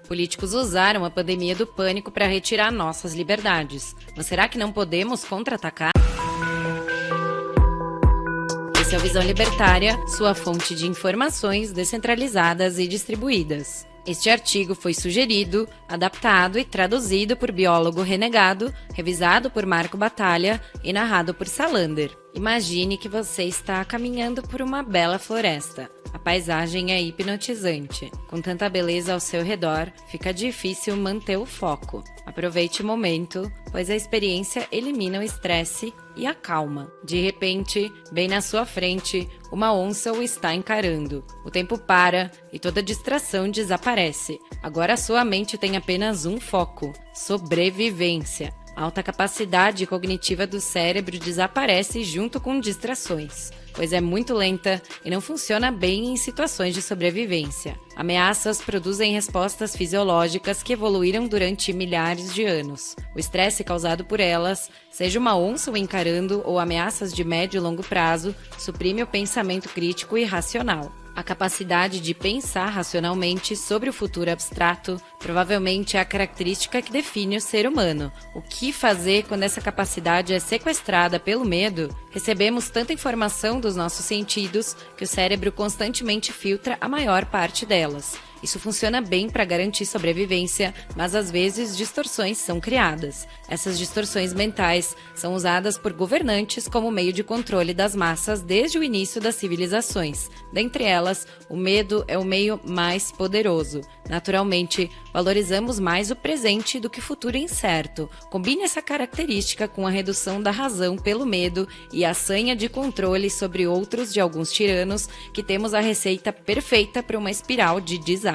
Políticos usaram a pandemia do pânico para retirar nossas liberdades. Mas será que não podemos contra-atacar? Esse é o Visão Libertária, sua fonte de informações descentralizadas e distribuídas. Este artigo foi sugerido, adaptado e traduzido por biólogo renegado, revisado por Marco Batalha e narrado por Salander. Imagine que você está caminhando por uma bela floresta. A paisagem é hipnotizante. Com tanta beleza ao seu redor, fica difícil manter o foco. Aproveite o momento, pois a experiência elimina o estresse e acalma. De repente, bem na sua frente, uma onça o está encarando. O tempo para e toda distração desaparece. Agora sua mente tem apenas um foco: sobrevivência. A alta capacidade cognitiva do cérebro desaparece junto com distrações, pois é muito lenta e não funciona bem em situações de sobrevivência. Ameaças produzem respostas fisiológicas que evoluíram durante milhares de anos. O estresse causado por elas, seja uma onça o encarando ou ameaças de médio e longo prazo, suprime o pensamento crítico e racional. A capacidade de pensar racionalmente sobre o futuro abstrato provavelmente é a característica que define o ser humano. O que fazer quando essa capacidade é sequestrada pelo medo? Recebemos tanta informação dos nossos sentidos que o cérebro constantemente filtra a maior parte delas. Isso funciona bem para garantir sobrevivência, mas às vezes distorções são criadas. Essas distorções mentais são usadas por governantes como meio de controle das massas desde o início das civilizações. Dentre elas, o medo é o meio mais poderoso. Naturalmente, valorizamos mais o presente do que o futuro incerto. Combine essa característica com a redução da razão pelo medo e a sanha de controle sobre outros de alguns tiranos, que temos a receita perfeita para uma espiral de desastres.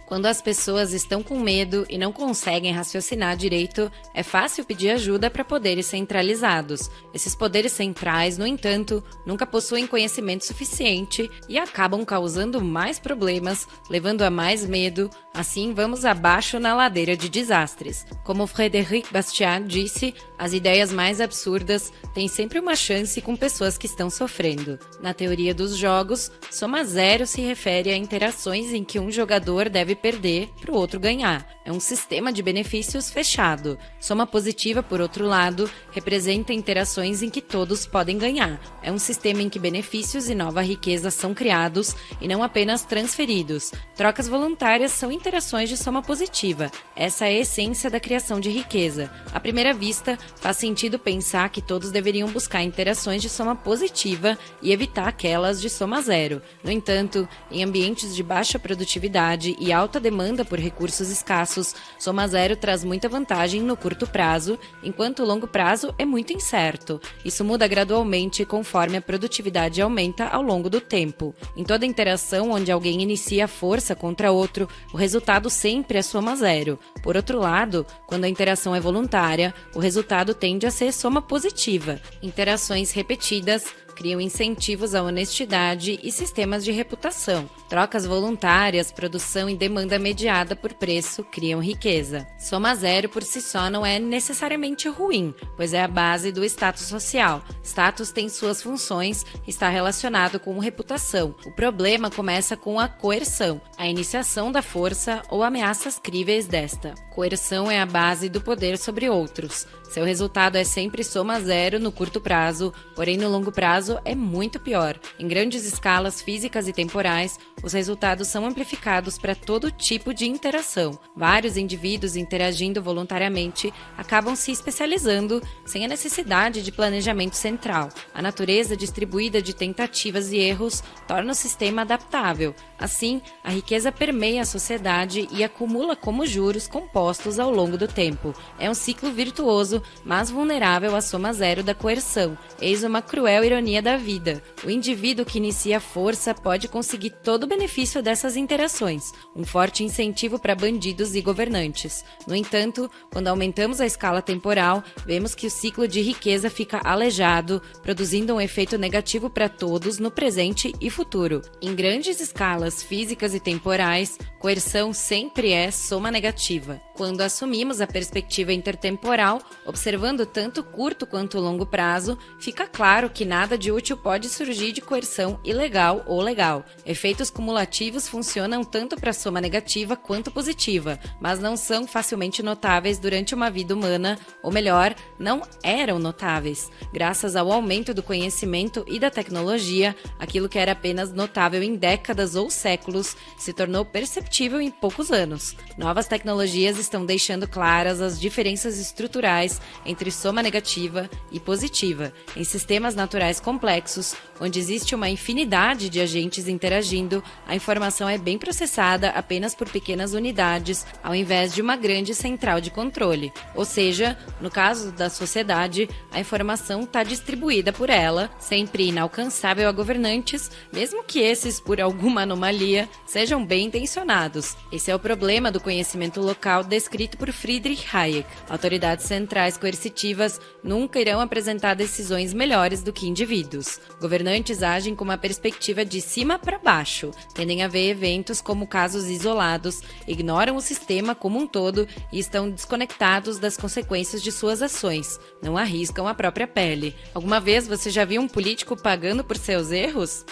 Quando as pessoas estão com medo e não conseguem raciocinar direito, é fácil pedir ajuda para poderes centralizados. Esses poderes centrais, no entanto, nunca possuem conhecimento suficiente e acabam causando mais problemas, levando a mais medo. Assim, vamos abaixo na ladeira de desastres. Como Frédéric Bastiat disse, as ideias mais absurdas têm sempre uma chance com pessoas que estão sofrendo. Na teoria dos jogos, soma zero se refere a interações em que um jogador deve perder para o outro ganhar. É um sistema de benefícios fechado. Soma positiva, por outro lado, representa interações em que todos podem ganhar. É um sistema em que benefícios e nova riqueza são criados e não apenas transferidos. Trocas voluntárias são interações de soma positiva. Essa é a essência da criação de riqueza. À primeira vista, faz sentido pensar que todos deveriam buscar interações de soma positiva e evitar aquelas de soma zero. No entanto, em ambientes de baixa produtividade e alta demanda por recursos escassos, soma zero traz muita vantagem no curto prazo, enquanto o longo prazo é muito incerto. Isso muda gradualmente conforme a produtividade aumenta ao longo do tempo. Em toda interação onde alguém inicia força contra outro, o resultado sempre é soma zero. Por outro lado, quando a interação é voluntária, o resultado tende a ser soma positiva. Interações repetidas criam incentivos à honestidade e sistemas de reputação. Trocas voluntárias, produção e demanda mediada por preço criam riqueza. Soma zero por si só não é necessariamente ruim, pois é a base do status social. Status tem suas funções e está relacionado com reputação. O problema começa com a coerção, a iniciação da força ou ameaças críveis desta. Coerção é a base do poder sobre outros. Seu resultado é sempre soma zero no curto prazo, porém no longo prazo é muito pior. Em grandes escalas físicas e temporais, os resultados são amplificados para todo tipo de interação. Vários indivíduos interagindo voluntariamente acabam se especializando sem a necessidade de planejamento central. A natureza distribuída de tentativas e erros torna o sistema adaptável. Assim, a riqueza permeia a sociedade e acumula como juros compostos ao longo do tempo. É um ciclo virtuoso, mas vulnerável à soma zero da coerção. Eis uma cruel ironia da vida. O indivíduo que inicia a força pode conseguir todo o benefício dessas interações, um forte incentivo para bandidos e governantes. No entanto, quando aumentamos a escala temporal, vemos que o ciclo de riqueza fica aleijado, produzindo um efeito negativo para todos no presente e futuro. Em grandes escalas físicas e temporais, coerção sempre é soma negativa. Quando assumimos a perspectiva intertemporal, Observando tanto o curto quanto o longo prazo, fica claro que nada de útil pode surgir de coerção ilegal ou legal. Efeitos cumulativos funcionam tanto para a soma negativa quanto positiva, mas não são facilmente notáveis durante uma vida humana, ou melhor, não eram notáveis. Graças ao aumento do conhecimento e da tecnologia, aquilo que era apenas notável em décadas ou séculos se tornou perceptível em poucos anos. Novas tecnologias estão deixando claras as diferenças estruturais entre soma negativa e positiva em sistemas naturais complexos, onde existe uma infinidade de agentes interagindo. A informação é bem processada apenas por pequenas unidades, ao invés de uma grande central de controle. Ou seja, no caso da sociedade, a informação está distribuída por ela, sempre inalcançável a governantes, mesmo que esses, por alguma anomalia, sejam bem intencionados. Esse é o problema do conhecimento local descrito por Friedrich Hayek. Autoridades centrais coercitivas nunca irão apresentar decisões melhores do que indivíduos. Governantes agem com uma perspectiva de cima para baixo, tendem a ver eventos como casos isolados, ignoram o sistema como um todo e estão desconectados das consequências de suas ações, não arriscam a própria pele. Alguma vez você já viu um político pagando por seus erros?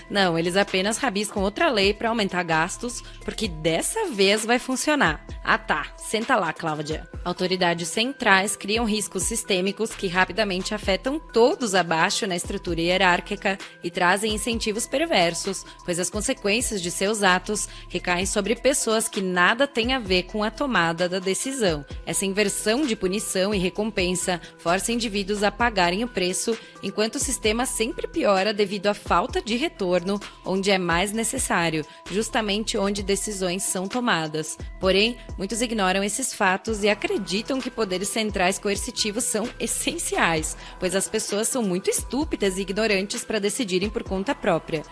Não, eles apenas rabiscam outra lei para aumentar gastos, porque dessa vez vai funcionar. Ah tá, senta lá, Cláudia. Autoridades centrais criam riscos sistêmicos que rapidamente afetam todos abaixo na estrutura hierárquica e trazem incentivos perversos, pois as consequências de seus atos recaem sobre pessoas que nada têm a ver com a tomada da decisão. Essa inversão de punição e recompensa força indivíduos a pagarem o preço, enquanto o sistema sempre piora devido à falta de retorno onde é mais necessário, justamente onde decisões são tomadas. Porém, muitos ignoram esses fatos e acreditam que poderes centrais coercitivos são essenciais, pois as pessoas são muito estúpidas e ignorantes para decidirem por conta própria.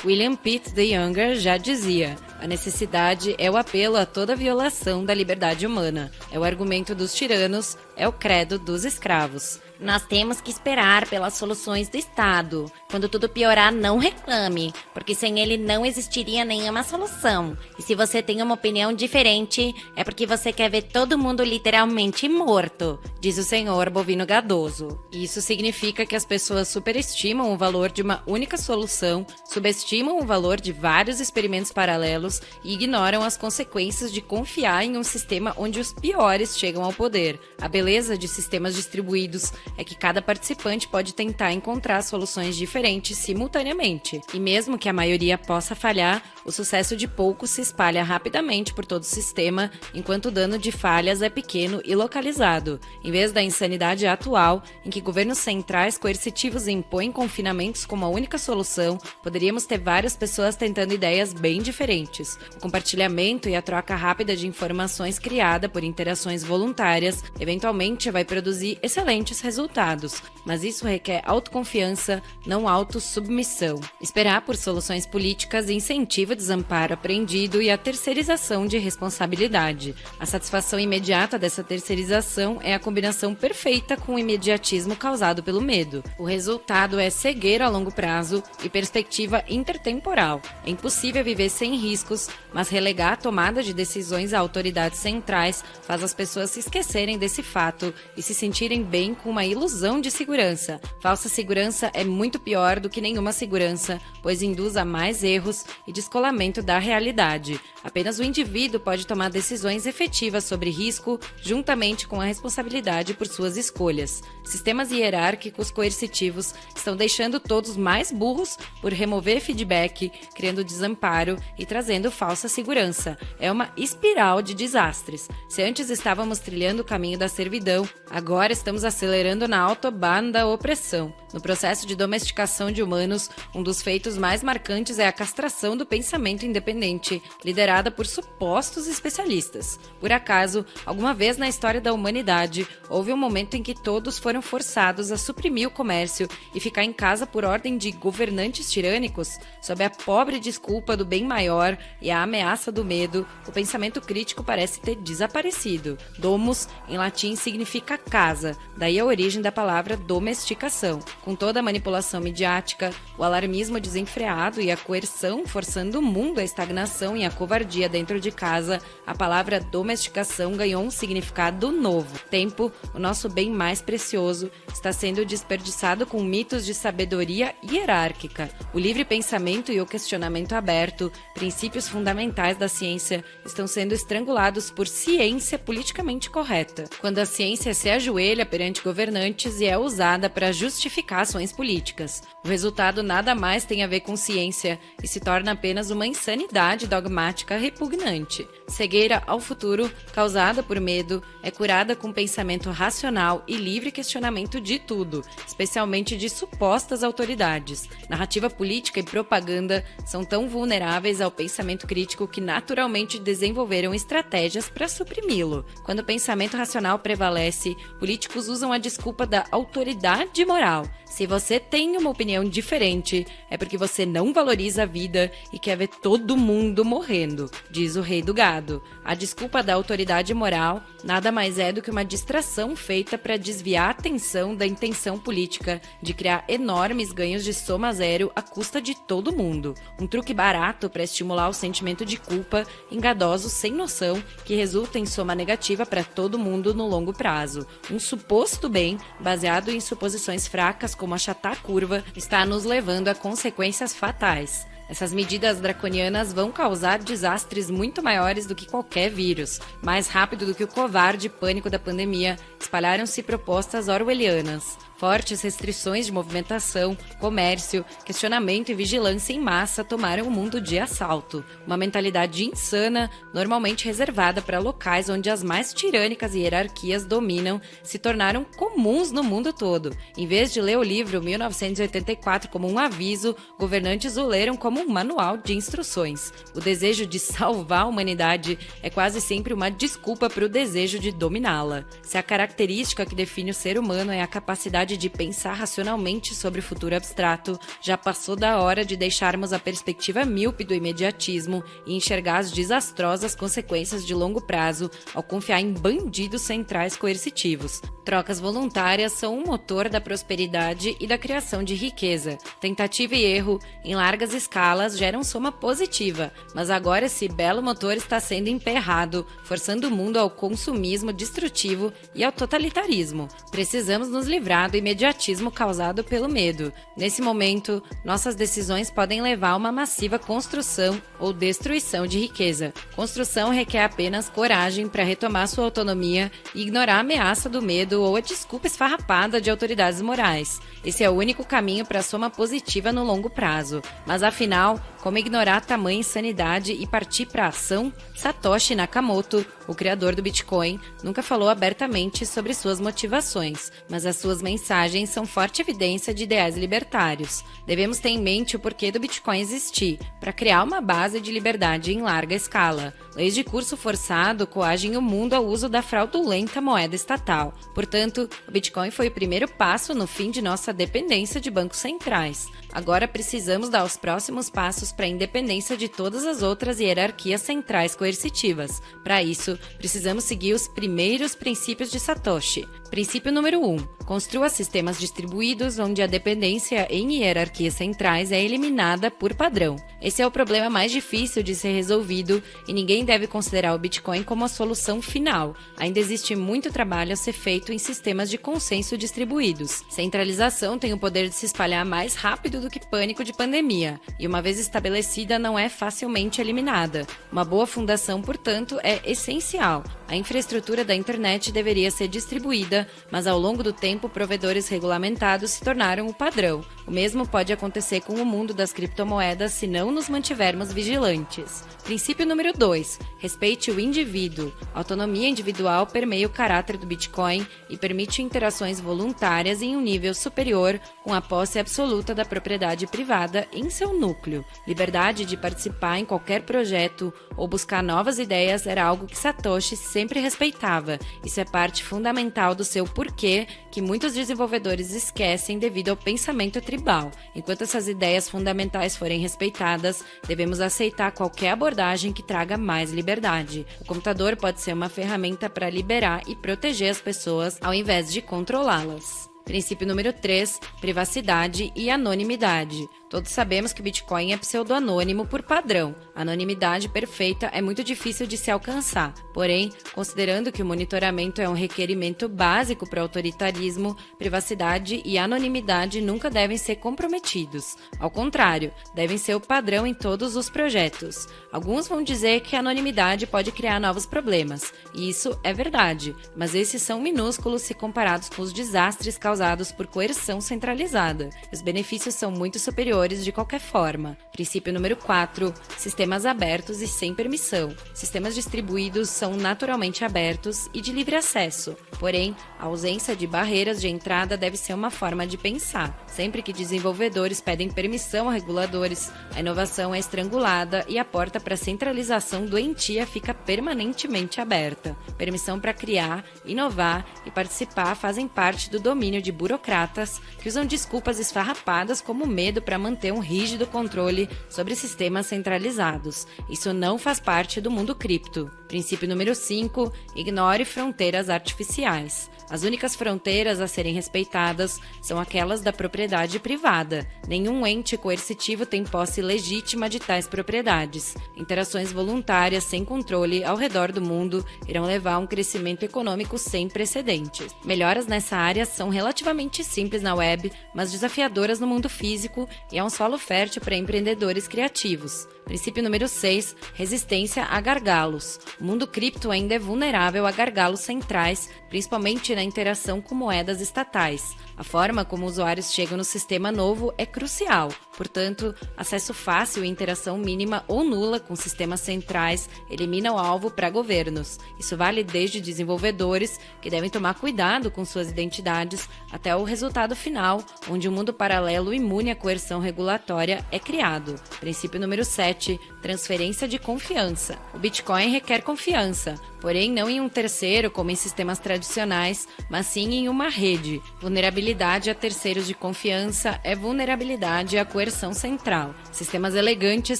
William Pitt the Younger já dizia: a necessidade é o apelo a toda violação da liberdade humana, é o argumento dos tiranos, é o credo dos escravos. Nós temos que esperar pelas soluções do Estado. Quando tudo piorar, não reclame, porque sem ele não existiria nenhuma solução. E se você tem uma opinião diferente, é porque você quer ver todo mundo literalmente morto, diz o senhor Bovino Gadoso. Isso significa que as pessoas superestimam o valor de uma única solução, subestimam o valor de vários experimentos paralelos e ignoram as consequências de confiar em um sistema onde os piores chegam ao poder. A beleza de sistemas distribuídos é que cada participante pode tentar encontrar soluções diferentes simultaneamente. E mesmo que a maioria possa falhar, o sucesso de poucos se espalha rapidamente por todo o sistema, enquanto o dano de falhas é pequeno e localizado. Em vez da insanidade atual, em que governos centrais coercitivos impõem confinamentos como a única solução, poderíamos ter várias pessoas tentando ideias bem diferentes. O compartilhamento e a troca rápida de informações criada por interações voluntárias eventualmente vai produzir excelentes resultados, mas isso requer autoconfiança, não autossubmissão. Esperar por soluções políticas incentiva o desamparo aprendido e a terceirização de responsabilidade. A satisfação imediata dessa terceirização é a combinação perfeita com o imediatismo causado pelo medo. O resultado é cegueira a longo prazo e perspectiva intertemporal. É impossível viver sem riscos, mas relegar a tomada de decisões a autoridades centrais faz as pessoas se esquecerem desse fato e se sentirem bem com uma ilusão de segurança. Falsa segurança é muito pior do que nenhuma segurança, pois induz a mais erros e descolamento da realidade. Apenas o indivíduo pode tomar decisões efetivas sobre risco, juntamente com a responsabilidade por suas escolhas. Sistemas hierárquicos coercitivos estão deixando todos mais burros por remover feedback, criando desamparo e trazendo falsa segurança. É uma espiral de desastres. Se antes estávamos trilhando o caminho da servidão, agora estamos acelerando na autobahn da opressão. No processo de domesticação de humanos, um dos feitos mais marcantes é a castração do pensamento independente, liderada por supostos especialistas. Por acaso, alguma vez na história da humanidade, houve um momento em que todos foram forçados a suprimir o comércio e ficar em casa por ordem de governantes tirânicos? Sob a pobre desculpa do bem maior e a ameaça do medo, o pensamento crítico parece ter desaparecido. Domus, em latim, significa casa, daí a origem da palavra domesticação. com toda a manipulação midiática, o alarmismo desenfreado e a coerção forçando o mundo à estagnação e à covardia dentro de casa, a palavra domesticação ganhou um significado novo. Tempo, o nosso bem mais precioso, está sendo desperdiçado com mitos de sabedoria hierárquica. O livre pensamento e o questionamento aberto, princípios fundamentais da ciência, estão sendo estrangulados por ciência politicamente correta. Quando a ciência se ajoelha perante governantes e é usada para justificar ações políticas. O resultado nada mais tem a ver com ciência e se torna apenas uma insanidade dogmática repugnante. Cegueira ao futuro, causada por medo, é curada com pensamento racional e livre questionamento de tudo, especialmente de supostas autoridades. Narrativa política e propaganda são tão vulneráveis ao pensamento crítico que naturalmente desenvolveram estratégias para suprimi-lo. Quando o pensamento racional prevalece, políticos usam a desculpa da autoridade moral. Se você tem uma opinião diferente, é porque você não valoriza a vida e quer ver todo mundo morrendo, diz o rei do gado. A desculpa da autoridade moral nada mais é do que uma distração feita para desviar a atenção da intenção política de criar enormes ganhos de soma zero à custa de todo mundo. Um truque barato para estimular o sentimento de culpa, engadoso sem noção, que resulta em soma negativa para todo mundo no longo prazo. Um suposto bem, baseado em suposições fracas como achatar a curva, está nos levando a consequências fatais. Essas medidas draconianas vão causar desastres muito maiores do que qualquer vírus. Mais rápido do que o covarde pânico da pandemia, espalharam-se propostas orwellianas. Fortes restrições de movimentação, comércio, questionamento e vigilância em massa tomaram o mundo de assalto. Uma mentalidade insana, normalmente reservada para locais onde as mais tirânicas hierarquias dominam, se tornaram comuns no mundo todo. Em vez de ler o livro 1984 como um aviso, governantes o leram como um manual de instruções. O desejo de salvar a humanidade é quase sempre uma desculpa para o desejo de dominá-la. Se a característica que define o ser humano é a capacidade de pensar racionalmente sobre o futuro abstrato, já passou da hora de deixarmos a perspectiva míope do imediatismo e enxergar as desastrosas consequências de longo prazo ao confiar em bandidos centrais coercitivos. Trocas voluntárias são um motor da prosperidade e da criação de riqueza. Tentativa e erro, em largas escalas, geram soma positiva, mas agora esse belo motor está sendo emperrado, forçando o mundo ao consumismo destrutivo e ao totalitarismo. Precisamos nos livrar do imediatismo causado pelo medo. Nesse momento, nossas decisões podem levar a uma massiva construção ou destruição de riqueza. Construção requer apenas coragem para retomar sua autonomia e ignorar a ameaça do medo ou a desculpa esfarrapada de autoridades morais. Esse é o único caminho para a soma positiva no longo prazo. Mas afinal, como ignorar tamanha insanidade e partir para a ação? Satoshi Nakamoto, o criador do Bitcoin, nunca falou abertamente sobre suas motivações, mas as suas mensagens são forte evidência de ideais libertários. Devemos ter em mente o porquê do Bitcoin existir, para criar uma base de liberdade em larga escala. Leis de curso forçado coagem o mundo ao uso da fraudulenta moeda estatal. Portanto, o Bitcoin foi o primeiro passo no fim de nossa dependência de bancos centrais. Agora precisamos dar os próximos passos para a independência de todas as outras hierarquias centrais coercitivas. Para isso, precisamos seguir os primeiros princípios de Satoshi. Princípio número 1. Construa sistemas distribuídos onde a dependência em hierarquias centrais é eliminada por padrão. Esse é o problema mais difícil de ser resolvido e ninguém deve considerar o Bitcoin como a solução final. Ainda existe muito trabalho a ser feito em sistemas de consenso distribuídos. Centralização tem o poder de se espalhar mais rápido do que pânico de pandemia, e uma vez estabelecida não é facilmente eliminada. Uma boa fundação, portanto, é essencial. A infraestrutura da internet deveria ser distribuída, mas ao longo do tempo provedores regulamentados se tornaram o padrão. O mesmo pode acontecer com o mundo das criptomoedas se não nos mantivermos vigilantes. Princípio número 2. Respeite o indivíduo. A autonomia individual permeia o caráter do Bitcoin e permite interações voluntárias em um nível superior com a posse absoluta da propriedade privada em seu núcleo. Liberdade de participar em qualquer projeto ou buscar novas ideias era algo que Satoshi sempre respeitava. Isso é parte fundamental do seu porquê que muitos desenvolvedores esquecem devido ao pensamento tribal. Enquanto essas ideias fundamentais forem respeitadas, devemos aceitar qualquer abordagem que traga mais liberdade. O computador pode ser uma ferramenta para liberar e proteger as pessoas ao invés de controlá-las. Princípio número 3, privacidade e anonimidade. Todos sabemos que o Bitcoin é pseudo-anônimo por padrão. A anonimidade perfeita é muito difícil de se alcançar. Porém, considerando que o monitoramento é um requerimento básico para o autoritarismo, privacidade e anonimidade nunca devem ser comprometidos. Ao contrário, devem ser o padrão em todos os projetos. Alguns vão dizer que a anonimidade pode criar novos problemas. E isso é verdade, mas esses são minúsculos se comparados com os desastres causados por coerção centralizada. Os benefícios são muito superiores de qualquer forma. Princípio número 4, sistemas abertos e sem permissão. Sistemas distribuídos são naturalmente abertos e de livre acesso, porém, a ausência de barreiras de entrada deve ser uma forma de pensar. Sempre que desenvolvedores pedem permissão a reguladores, a inovação é estrangulada e a porta para a centralização doentia fica permanentemente aberta. Permissão para criar, inovar e participar fazem parte do domínio de burocratas que usam desculpas esfarrapadas como medo para manter um rígido controle sobre sistemas centralizados. Isso não faz parte do mundo cripto. Princípio número 5, ignore fronteiras artificiais. As únicas fronteiras a serem respeitadas são aquelas da propriedade privada. Nenhum ente coercitivo tem posse legítima de tais propriedades. Interações voluntárias sem controle ao redor do mundo irão levar a um crescimento econômico sem precedentes. Melhoras nessa área são relativamente simples na web, mas desafiadoras no mundo físico e é um solo fértil para empreendedores criativos. Princípio número 6, resistência a gargalos. O mundo cripto ainda é vulnerável a gargalos centrais, principalmente na interação com moedas estatais. A forma como usuários chegam no sistema novo é crucial, portanto, acesso fácil e interação mínima ou nula com sistemas centrais elimina o alvo para governos. Isso vale desde desenvolvedores, que devem tomar cuidado com suas identidades, até o resultado final, onde um mundo paralelo imune à coerção regulatória é criado. Princípio número 7, transferência de confiança. O Bitcoin requer confiança, porém não em um terceiro como em sistemas tradicionais, mas sim em uma rede. Vulnerabilidade a terceiros de confiança é vulnerabilidade à coerção central. Sistemas elegantes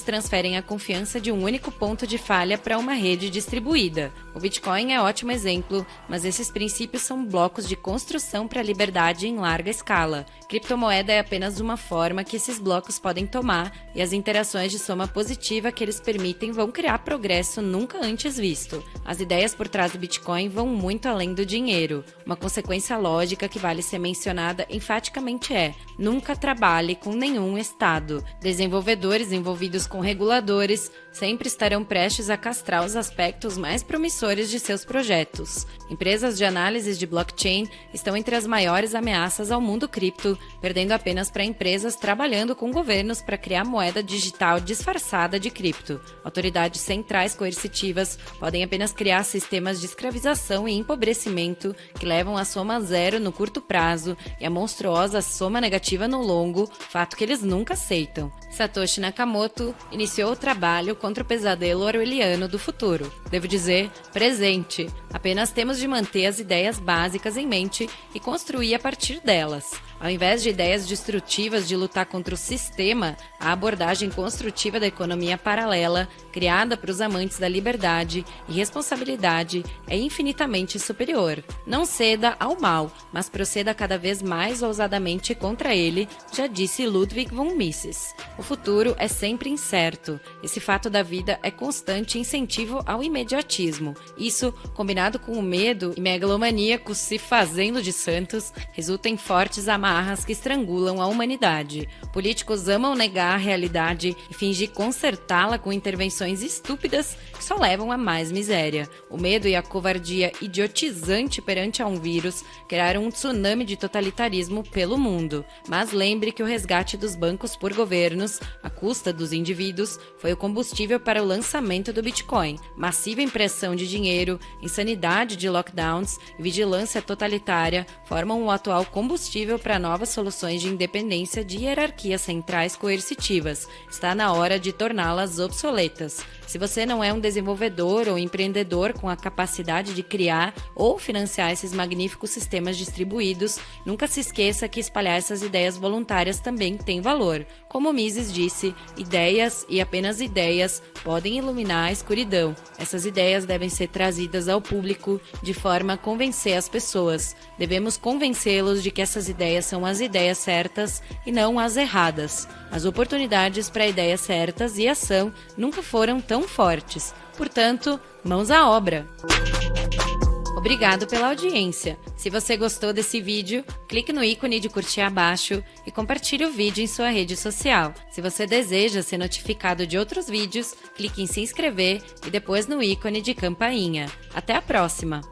transferem a confiança de um único ponto de falha para uma rede distribuída. O Bitcoin é ótimo exemplo, mas esses princípios são blocos de construção para a liberdade em larga escala. Criptomoeda é apenas uma forma que esses blocos podem tomar e as interações de soma positiva que eles permitem vão criar progresso nunca antes visto. As ideias por trás do Bitcoin vão muito além do dinheiro. Uma consequência lógica que vale ser mencionada enfaticamente é: nunca trabalhe com nenhum Estado. Desenvolvedores envolvidos com reguladores sempre estarão prestes a castrar os aspectos mais promissores de seus projetos. Empresas de análise de blockchain estão entre as maiores ameaças ao mundo cripto, perdendo apenas para empresas trabalhando com governos para criar moeda digital disfarçada de cripto. Autoridades centrais coercitivas podem apenas criar sistemas de escravização e empobrecimento que levam a soma zero no curto prazo e a monstruosa soma negativa no longo, fato que eles nunca aceitam. Satoshi Nakamoto iniciou o trabalho contra o pesadelo orwelliano do futuro. Devo dizer, presente. Apenas temos de manter as ideias básicas em mente e construir a partir delas. Ao invés de ideias destrutivas de lutar contra o sistema, a abordagem construtiva da economia paralela, criada para os amantes da liberdade e responsabilidade, é infinitamente superior. Não ceda ao mal, mas proceda cada vez mais ousadamente contra ele, já disse Ludwig von Mises. O futuro é sempre incerto. Esse fato da vida é constante incentivo ao imediatismo. Isso, combinado com o medo e megalomaníacos se fazendo de santos, resulta em fortes amarras que estrangulam a humanidade. Políticos amam negar a realidade e fingir consertá-la com intervenções estúpidas que só levam a mais miséria. O medo e a covardia idiotizante perante a um vírus criaram um tsunami de totalitarismo pelo mundo. Mas lembre que o resgate dos bancos por governos, à custa dos indivíduos, foi o combustível para o lançamento do Bitcoin. Massiva impressão de dinheiro, insanidade de lockdowns e vigilância totalitária formam o atual combustível para a novas soluções de independência de hierarquias centrais coercitivas. Está na hora de torná-las obsoletas. Se você não é um desenvolvedor ou empreendedor com a capacidade de criar ou financiar esses magníficos sistemas distribuídos, nunca se esqueça que espalhar essas ideias voluntárias também tem valor. Como Mises disse, ideias e apenas ideias podem iluminar a escuridão. Essas ideias devem ser trazidas ao público de forma a convencer as pessoas. Devemos convencê-los de que essas ideias são as ideias certas e não as erradas. As oportunidades para ideias certas e ação nunca foram tão fortes. Portanto, mãos à obra! Obrigado pela audiência. Se você gostou desse vídeo, clique no ícone de curtir abaixo e compartilhe o vídeo em sua rede social. Se você deseja ser notificado de outros vídeos, clique em se inscrever e depois no ícone de campainha. Até a próxima!